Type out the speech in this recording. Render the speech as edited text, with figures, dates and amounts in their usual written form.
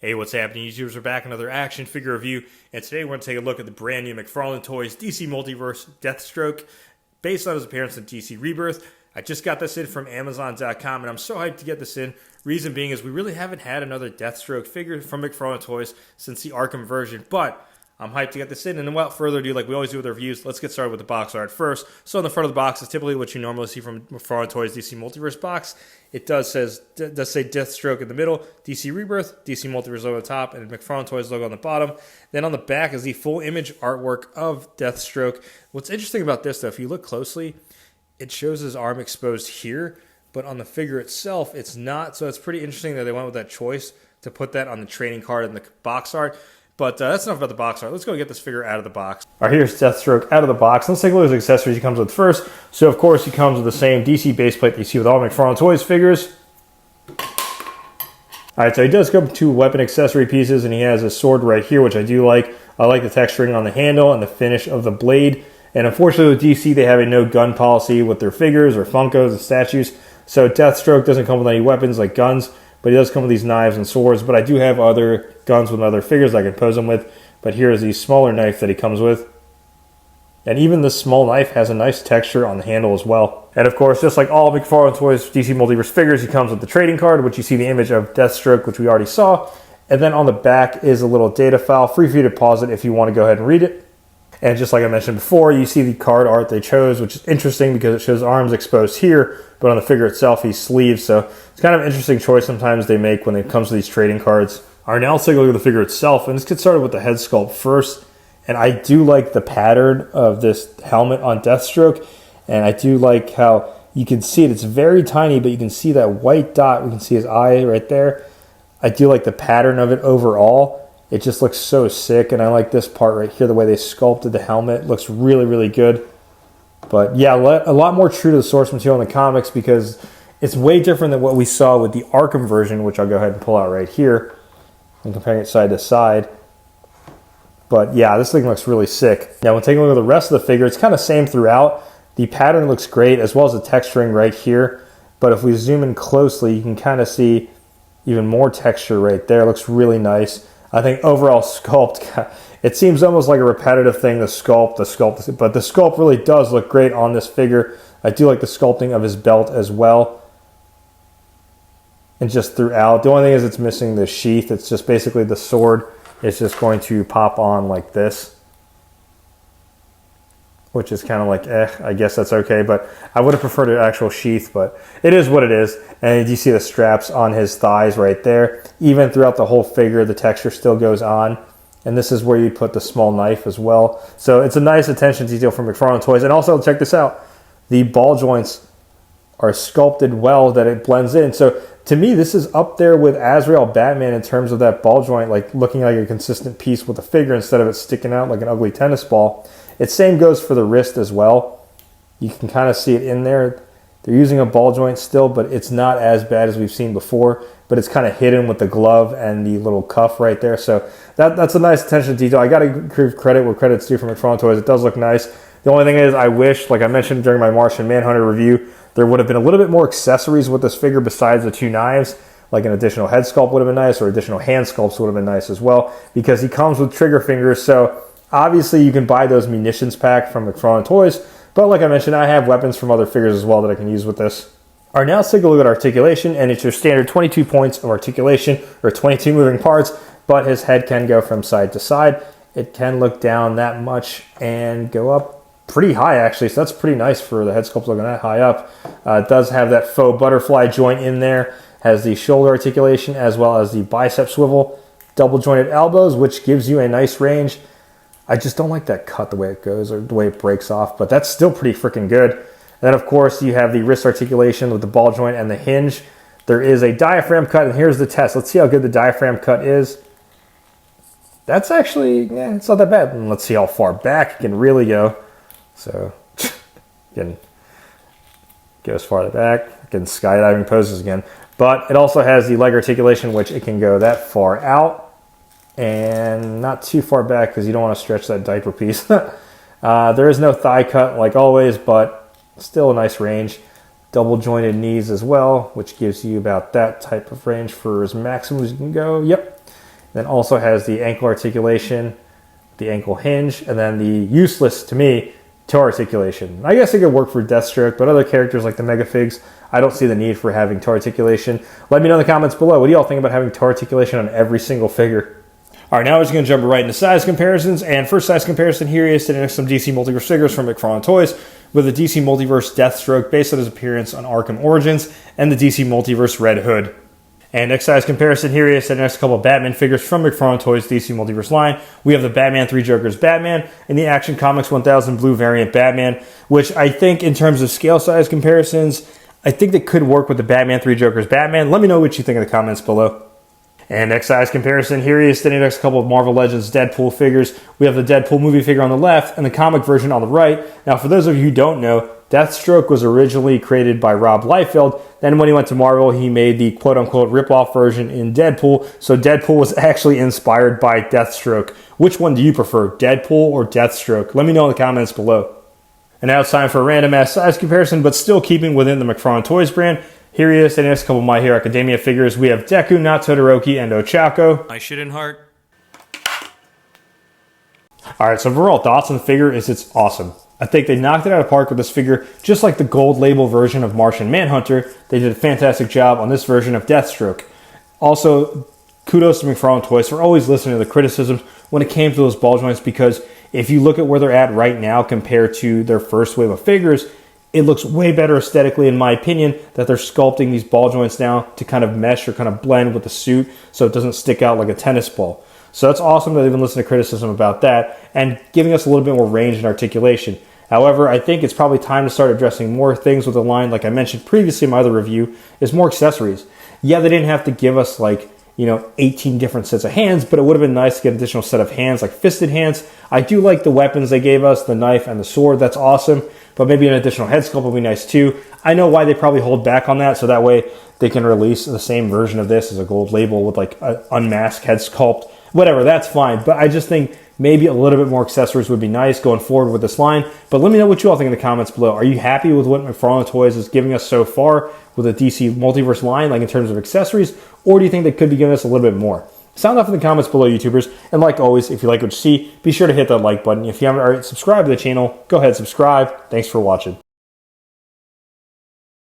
Hey, what's happening, YouTubers? We're back, another action figure review, and today we're going to take a look at the brand new McFarlane Toys DC Multiverse Deathstroke, based on his appearance in DC Rebirth. I just got this in from Amazon.com, and I'm so hyped to get this in. Reason being is we really haven't had another Deathstroke figure from McFarlane Toys since the Arkham version, but I'm hyped to get this in, and without further ado, like we always do with our reviews, let's get started with the box art first. So on the front of the box is typically what you normally see from McFarlane Toys DC Multiverse box. It does say Deathstroke in the middle, DC Rebirth, DC Multiverse logo on the top, and McFarlane Toys logo on the bottom. Then on the back is the full image artwork of Deathstroke. What's interesting about this, though, if you look closely, it shows his arm exposed here, but on the figure itself, it's not. So it's pretty interesting that they went with that choice to put that on the trading card and the box art. But that's enough about the box art. Let's go get this figure out of the box. All right, here's Deathstroke out of the box. Let's take a look at the accessories he comes with first. So, of course, he comes with the same DC base plate that you see with all McFarlane Toys figures. All right, so he does come with two weapon accessory pieces, and he has a sword right here, which I do like. I like the texturing on the handle and the finish of the blade. And unfortunately with DC, they have a no gun policy with their figures or Funkos and statues. So Deathstroke doesn't come with any weapons like guns, but he does come with these knives and swords. But I do have other guns with other figures I can pose him with. But here is the smaller knife that he comes with. And even this small knife has a nice texture on the handle as well. And of course, just like all McFarlane Toys DC Multiverse figures, he comes with the trading card, which you see the image of Deathstroke, which we already saw. And then on the back is a little data file, free for you to pause it if you want to go ahead and read it. And just like I mentioned before, you see the card art they chose, which is interesting because it shows arms exposed here, but on the figure itself, he's sleeved. So it's kind of an interesting choice sometimes they make when it comes to these trading cards. All right, now let's take a look at the figure itself. And let's get started with the head sculpt first. And I do like the pattern of this helmet on Deathstroke. And I do like how you can see it. It's very tiny, but you can see that white dot. We can see his eye right there. I do like the pattern of it overall. It just looks so sick, and I like this part right here, the way they sculpted the helmet. It looks really, really good. But yeah, a lot more true to the source material in the comics because it's way different than what we saw with the Arkham version, which I'll go ahead and pull out right here and comparing it side to side. But yeah, this thing looks really sick. Now, when taking a look at the rest of the figure, it's kind of same throughout. The pattern looks great, as well as the texturing right here. But if we zoom in closely, you can kind of see even more texture right there. It looks really nice. I think overall sculpt, it seems almost like a repetitive thing, the sculpt, but the sculpt really does look great on this figure. I do like the sculpting of his belt as well. And just throughout, the only thing is it's missing the sheath. It's just basically the sword is just going to pop on like this, which is kind of like, I guess that's okay, but I would have preferred an actual sheath, but it is what it is. And you see the straps on his thighs right there. Even throughout the whole figure, the texture still goes on. And this is where you put the small knife as well. So it's a nice attention to detail from McFarlane Toys. And also, check this out. The ball joints are sculpted well that it blends in. So to me, this is up there with Azrael Batman in terms of that ball joint, like looking like a consistent piece with the figure instead of it sticking out like an ugly tennis ball. It same goes for the wrist as well. You can kind of see it in there. They're using a ball joint still, but it's not as bad as we've seen before. But it's kind of hidden with the glove and the little cuff right there. So that's a nice attention to detail. I got to give credit where credit's due from McFarlane Toys. It does look nice. The only thing is I wish, like I mentioned during my Martian Manhunter review, there would have been a little bit more accessories with this figure besides the two knives. Like an additional head sculpt would have been nice, or additional hand sculpts would have been nice as well, because he comes with trigger fingers. So obviously, you can buy those munitions pack from McFarlane Toys, but like I mentioned, I have weapons from other figures as well that I can use with this. All right, now let's take a look at articulation, and it's your standard 22 points of articulation, or 22 moving parts, but his head can go from side to side. It can look down that much and go up pretty high, actually, so that's pretty nice for the head sculpt looking that high up. It does have that faux butterfly joint in there, has the shoulder articulation as well as the bicep swivel, double jointed elbows, which gives you a nice range. I just don't like that cut the way it goes or the way it breaks off, but that's still pretty freaking good. And then, of course, you have the wrist articulation with the ball joint and the hinge. There is a diaphragm cut, and here's the test. Let's see how good the diaphragm cut is. That's actually, it's not that bad. And let's see how far back it can really go. So, again, goes farther back. Again, skydiving poses again. But it also has the leg articulation, which it can go that far out. And not too far back because you don't want to stretch that diaper piece. There is no thigh cut like always, but still a nice range. Double jointed knees as well, which gives you about that type of range for as maximum as you can go. Yep. Then also has the ankle articulation, the ankle hinge, and then the useless, to me, toe articulation. I guess it could work for Deathstroke, but other characters like the Megafigs, I don't see the need for having toe articulation. Let me know in the comments below. What do y'all think about having toe articulation on every single figure? All right, now we're just going to jump right into size comparisons. And first size comparison here is sitting next to some DC Multiverse figures from McFarlane Toys with the DC Multiverse Deathstroke based on his appearance on Arkham Origins and the DC Multiverse Red Hood. And next size comparison here is sitting next to a couple of Batman figures from McFarlane Toys DC Multiverse line. We have the Batman 3 Jokers Batman and the Action Comics 1000 Blue variant Batman, which I think in terms of scale size comparisons, I think they could work with the Batman 3 Jokers Batman. Let me know what you think in the comments below. And next size comparison, here he is standing next to a couple of Marvel Legends Deadpool figures. We have the Deadpool movie figure on the left and the comic version on the right. Now, for those of you who don't know, Deathstroke was originally created by Rob Liefeld. Then when he went to Marvel, he made the quote-unquote rip-off version in Deadpool. So Deadpool was actually inspired by Deathstroke. Which one do you prefer, Deadpool or Deathstroke? Let me know in the comments below. And now it's time for a random ass size comparison, but still keeping within the McFarlane Toys brand. Here he is, standing next to a couple of My Hero Academia figures. We have Deku, not Todoroki, and Ochako. I shouldn't heart. Alright, so overall thoughts on the figure is it's awesome. I think they knocked it out of the park with this figure, just like the gold label version of Martian Manhunter. They did a fantastic job on this version of Deathstroke. Also, kudos to McFarlane Toys for always listening to the criticisms when it came to those ball joints, because if you look at where they're at right now compared to their first wave of figures, it looks way better aesthetically, in my opinion, that they're sculpting these ball joints now to kind of mesh or kind of blend with the suit so it doesn't stick out like a tennis ball. So that's awesome that they've been listening to criticism about that and giving us a little bit more range and articulation. However, I think it's probably time to start addressing more things with the line, like I mentioned previously in my other review, is more accessories. Yeah, they didn't have to give us 18 different sets of hands, but it would have been nice to get an additional set of hands, like fisted hands. I do like the weapons they gave us, the knife and the sword, that's awesome, but maybe an additional head sculpt would be nice too. I know why they probably hold back on that, so that way they can release the same version of this as a gold label with like an unmasked head sculpt. Whatever, that's fine, but I just think maybe a little bit more accessories would be nice going forward with this line. But let me know what you all think in the comments below. Are you happy with what McFarlane Toys is giving us so far with the DC Multiverse line, like in terms of accessories, or do you think they could be giving us a little bit more? Sound off in the comments below, YouTubers. And like always, if you like what you see, be sure to hit that like button. If you haven't already subscribed to the channel, go ahead and subscribe. Thanks for watching.